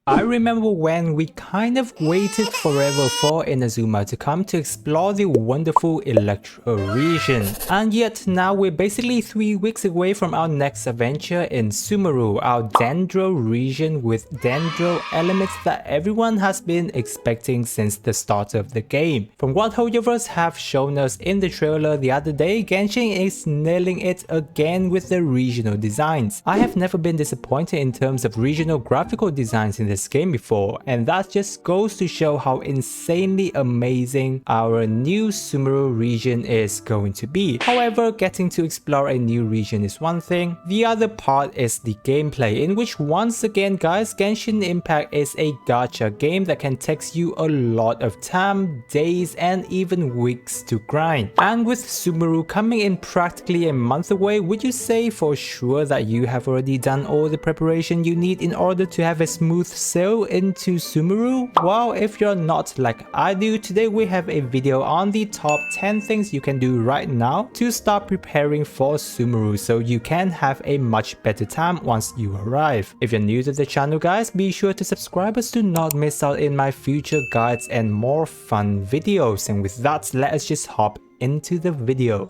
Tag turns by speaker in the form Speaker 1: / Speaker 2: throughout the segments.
Speaker 1: I remember when we kind of waited forever for Inazuma to come to explore the wonderful Electro region. And yet now we're basically 3 weeks away from our next adventure in Sumeru, our Dendro region with Dendro elements that everyone has been expecting since the start of the game. From what Hoyoverse have shown us in the trailer the other day, Genshin is nailing it again with the regional designs. I have never been disappointed in terms of regional graphical designs in this game before, and that just goes to show how insanely amazing our new Sumeru region is going to be. However, getting to explore a new region is one thing, the other part is the gameplay, in which once again guys, Genshin Impact is a gacha game that can take you a lot of time, days and even weeks to grind. And with Sumeru coming in practically a month away, would you say for sure that you have already done all the preparation you need in order to have a smooth sail into Sumeru? Well, if you're not like I do, today we have a video on the top 10 things you can do right now to start preparing for Sumeru so you can have a much better time once you arrive. If you're new to the channel guys, be sure to subscribe us to not miss out in my future guides and more fun videos. And with that, let us just hop into the video.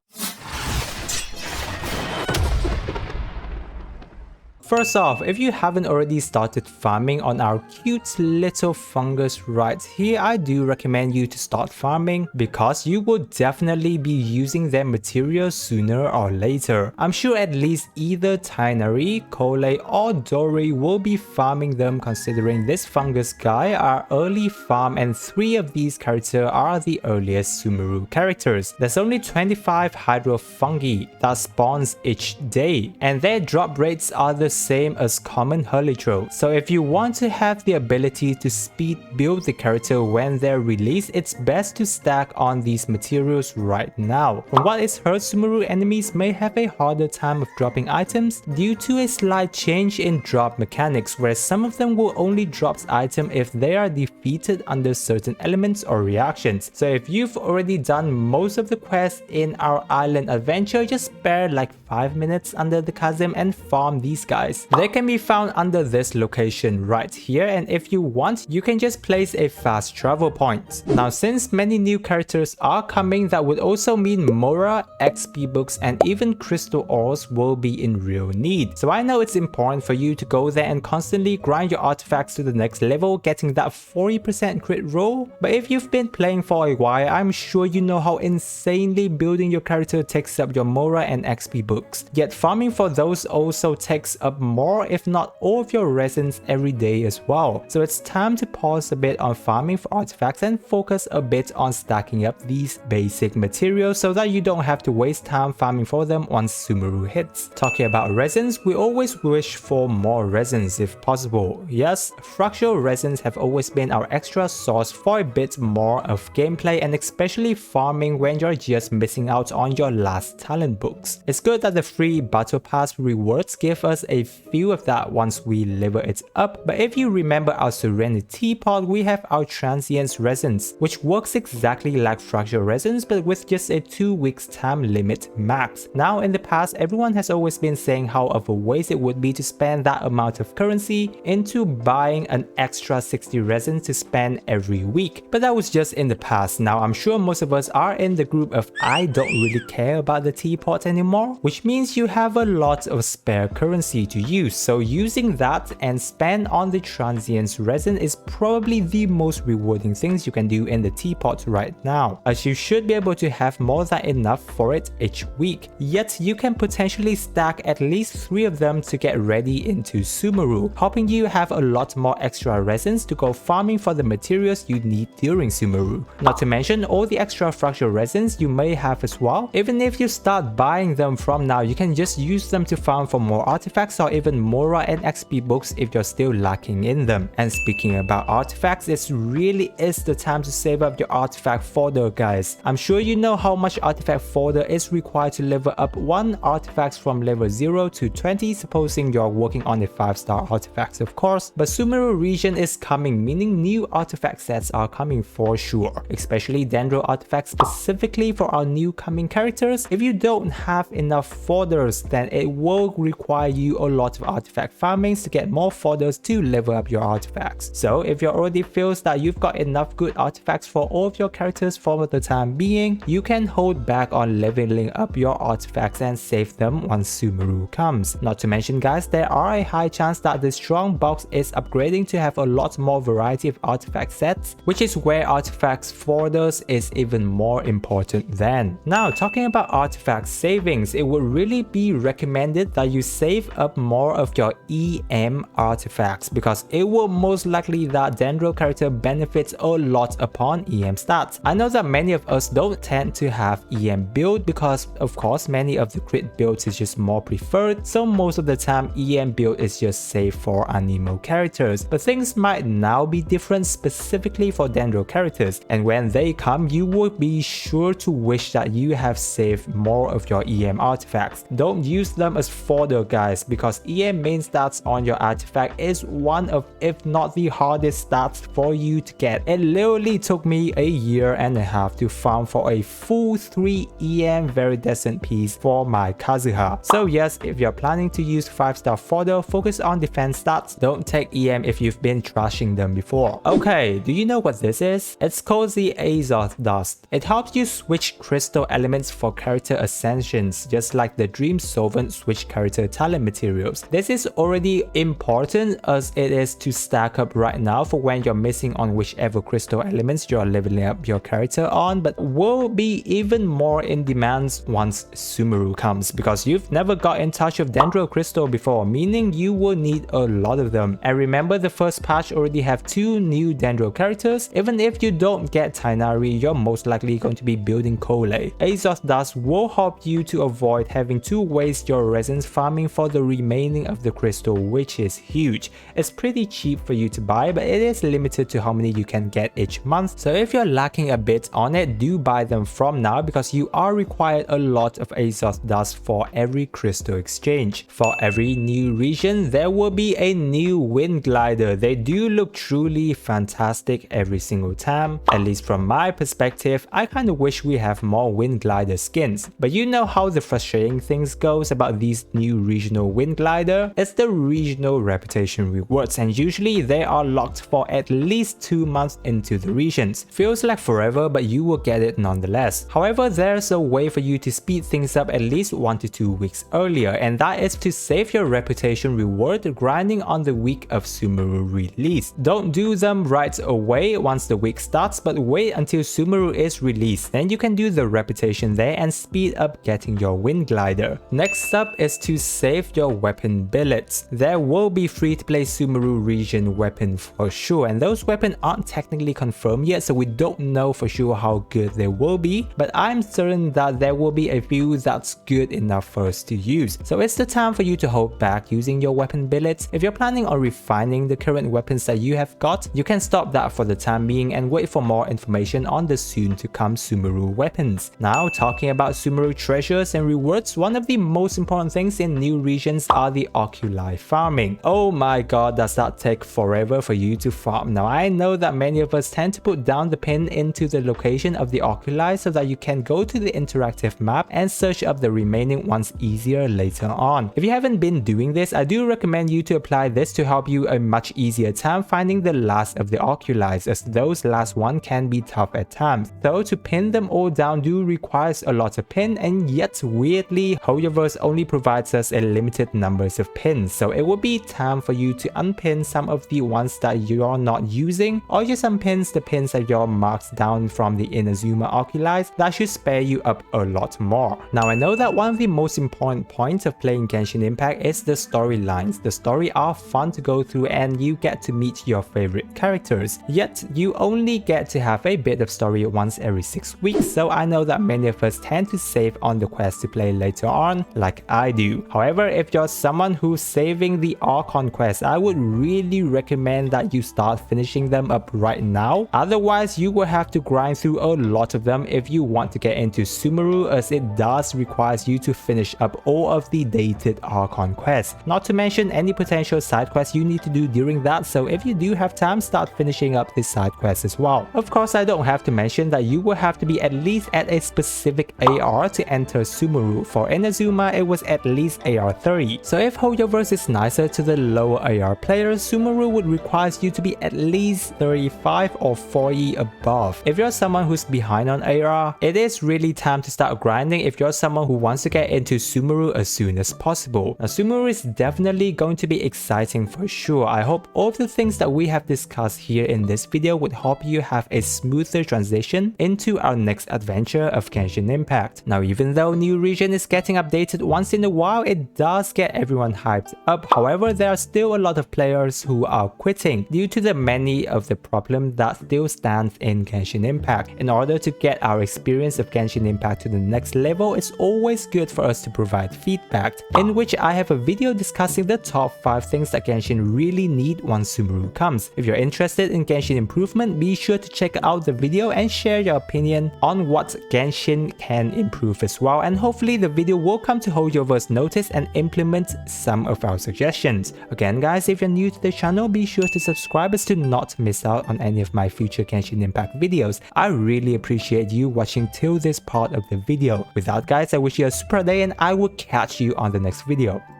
Speaker 1: First off, if you haven't already started farming on our cute little fungus right here, I do recommend you to start farming because you will definitely be using their materials sooner or later. I'm sure at least either Tainari, Kole or Dori will be farming them, considering this fungus guy are early farm and 3 of these characters are the earliest Sumeru characters. There's only 25 hydrofungi that spawns each day and their drop rates are the same as common Hurlytro. So if you want to have the ability to speed build the character when they're released, it's best to stack on these materials right now. From what is heard, Sumeru enemies may have a harder time of dropping items due to a slight change in drop mechanics, where some of them will only drop items if they are defeated under certain elements or reactions. So if you've already done most of the quests in our island adventure, just spare like 5 minutes under the chasm and farm these guys. They can be found under this location right here, and if you want, you can just place a fast travel point. Now since many new characters are coming, that would also mean Mora, XP books and even crystal ores will be in real need. So I know it's important for you to go there and constantly grind your artifacts to the next level, getting that 40% crit roll. But if you've been playing for a while, I'm sure you know how insanely building your character takes up your Mora and XP books. Yet farming for those also takes up more if not all of your resins every day as well. So it's time to pause a bit on farming for artifacts and focus a bit on stacking up these basic materials so that you don't have to waste time farming for them once Sumeru hits. Talking about resins, we always wish for more resins if possible. Yes, fractal resins have always been our extra source for a bit more of gameplay, and especially farming when you're just missing out on your last talent books. It's good that the free battle pass rewards give us a few of that once we level it up, but if you remember our Serenity pod, we have our Transience resins, which works exactly like fractal resins but with just a 2 weeks time limit max. Now in the past, everyone has always been saying how of a waste it would be to spend that amount of currency into buying an extra 60 resins to spend every week, but that was just in the past. Now I'm sure most of us are in the group of I don't really care about the teapot anymore, which means you have a lot of spare currency to use. So using that and spend on the Transience resin is probably the most rewarding things you can do in the teapot right now, as you should be able to have more than enough for it each week. Yet you can potentially stack at least 3 of them to get ready into Sumeru, helping you have a lot more extra resins to go farming for the materials you need during Sumeru. Not to mention all the extra fractal resins you may have as well. Even if you start buying them from now, you can just use them to farm for more artifacts or even Mora and XP books if you're still lacking in them. And speaking about artifacts, it really is the time to save up your artifact folder guys. I'm sure you know how much artifact folder is required to level up 1 artifact from level 0 to 20, supposing you're working on a 5-star artifact of course. But Sumeru region is coming, meaning new artifact sets are coming for sure, especially Dendro artifacts specifically for our new coming characters. If you don't have enough folders, then it will require you a lot of artifact farmings to get more fodders to level up your artifacts. So if you already feels that you've got enough good artifacts for all of your characters for the time being, you can hold back on leveling up your artifacts and save them once Sumeru comes. Not to mention guys, there are a high chance that the strong box is upgrading to have a lot more variety of artifact sets, which is where artifacts fodders is even more important then. Now talking about artifact savings, it would really be recommended that you save up more of your EM artifacts because it will most likely that Dendro character benefits a lot upon EM stats. I know that many of us don't tend to have EM build because of course many of the crit builds is just more preferred, so most of the time EM build is just safe for animo characters, but things might now be different specifically for Dendro characters, and when they come you will be sure to wish that you have saved more of your EM artifacts. Don't use them as fodder guys, because EM main stats on your artifact is one of if not the hardest stats for you to get. It literally took me a year and a half to farm for a full 3 EM very decent piece for my Kazuha. So yes, if you're planning to use 5-star fodder, focus on defense stats. Don't take EM if you've been trashing them before. Okay, do you know what this is? It's called the Azoth Dust. It helps you switch crystal elements for character ascensions, just like the Dream Solvent switch character talent materials. This is already important as it is to stack up right now for when you're missing on whichever crystal elements you're leveling up your character on, but will be even more in demand once Sumeru comes, because you've never got in touch with Dendro Crystal before, meaning you will need a lot of them. And remember, the first patch already have 2 new Dendro characters. Even if you don't get Tainari, you're most likely going to be building Cole. Azoth Dust will help you to avoid having to waste your resins farming for the remaining of the crystal, which is huge. It's pretty cheap for you to buy, but it is limited to how many you can get each month, so if you're lacking a bit on it, do buy them from now because you are required a lot of Azoth Dust for every crystal exchange. For every new region, there will be a new wind glider. They do look truly fantastic every single time. At least from my perspective, I kind of wish we have more wind glider skins. But you know how the frustrating things goes about these new regional wind glider? It's the regional reputation rewards, and usually they are locked for at least 2 months into the regions. Feels like forever, but you will get it nonetheless. However, there's a way for you to speed things up at least 1 to 2 weeks earlier, and that is to save your reputation reward grinding on the week of Sumeru release. Don't do them right away once the week starts, but wait until Sumeru is released. Then you can do the reputation there and speed up getting your wind glider. Next up is to save your weapon billets. There will be free to play Sumeru region weapon for sure, and those weapons aren't technically confirmed yet, so we don't know for sure how good they will be, but I'm certain that there will be a few that's good enough for us to use. So it's the time for you to hold back using your weapon billets. If you're planning on refining the current weapons that you have got, you can stop that for the time being and wait for more information on the soon to come Sumeru weapons. Now talking about Sumeru treasures and rewards, one of the most important things in new regions are the oculi farming. Oh my god, does that take forever for you to farm. Now I know that many of us tend to put down the pin into the location of the oculi so that you can go to the interactive map and search up the remaining ones easier later on. If you haven't been doing this, I do recommend you to apply this to help you a much easier time finding the last of the oculi, as those last one can be tough at times. So to pin them all down do requires a lot of pin, and yet weirdly Hoyoverse only provides us a limited numbers of pins, so it will be time for you to unpin some of the ones that you're not using, or just unpin the pins that you're marked down from the Inazuma oculi. That should spare you up a lot more. Now I know that one of the most important points of playing Genshin Impact is the storylines. The story are fun to go through and you get to meet your favorite characters, yet you only get to have a bit of story once every 6 weeks, so I know that many of us tend to save on the quest to play later on, like I do. However, if you're someone who's saving the Archon quest, I would really recommend that you start finishing them up right now. Otherwise, you will have to grind through a lot of them if you want to get into Sumeru, as it does require you to finish up all of the dated Archon quests, not to mention any potential side quests you need to do during that, so if you do have time, start finishing up the side quests as well. Of course, I don't have to mention that you will have to be at least at a specific AR to enter Sumeru. For Inazuma, it was at least AR 30. 3. So if Hoyoverse is nicer to the lower AR players, Sumeru would require you to be at least 35 or 40 above. If you're someone who's behind on AR, it is really time to start grinding if you're someone who wants to get into Sumeru as soon as possible. Now Sumeru is definitely going to be exciting for sure. I hope all of the things that we have discussed here in this video would help you have a smoother transition into our next adventure of Genshin Impact. Now even though new region is getting updated once in a while, it does get everyone hyped up. However, there are still a lot of players who are quitting due to the many of the problems that still stands in Genshin Impact. In order to get our experience of Genshin Impact to the next level, it's always good for us to provide feedback, in which I have a video discussing the top 5 things that Genshin really need once Sumeru comes. If you're interested in Genshin improvement, be sure to check out the video and share your opinion on what Genshin can improve as well, and hopefully the video will come to Hoyoverse notice and implement some of our suggestions. Again guys, if you're new to the channel, be sure to subscribe as to not miss out on any of my future Genshin Impact videos. I really appreciate you watching till this part of the video. With that guys, I wish you a super day and I will catch you on the next video.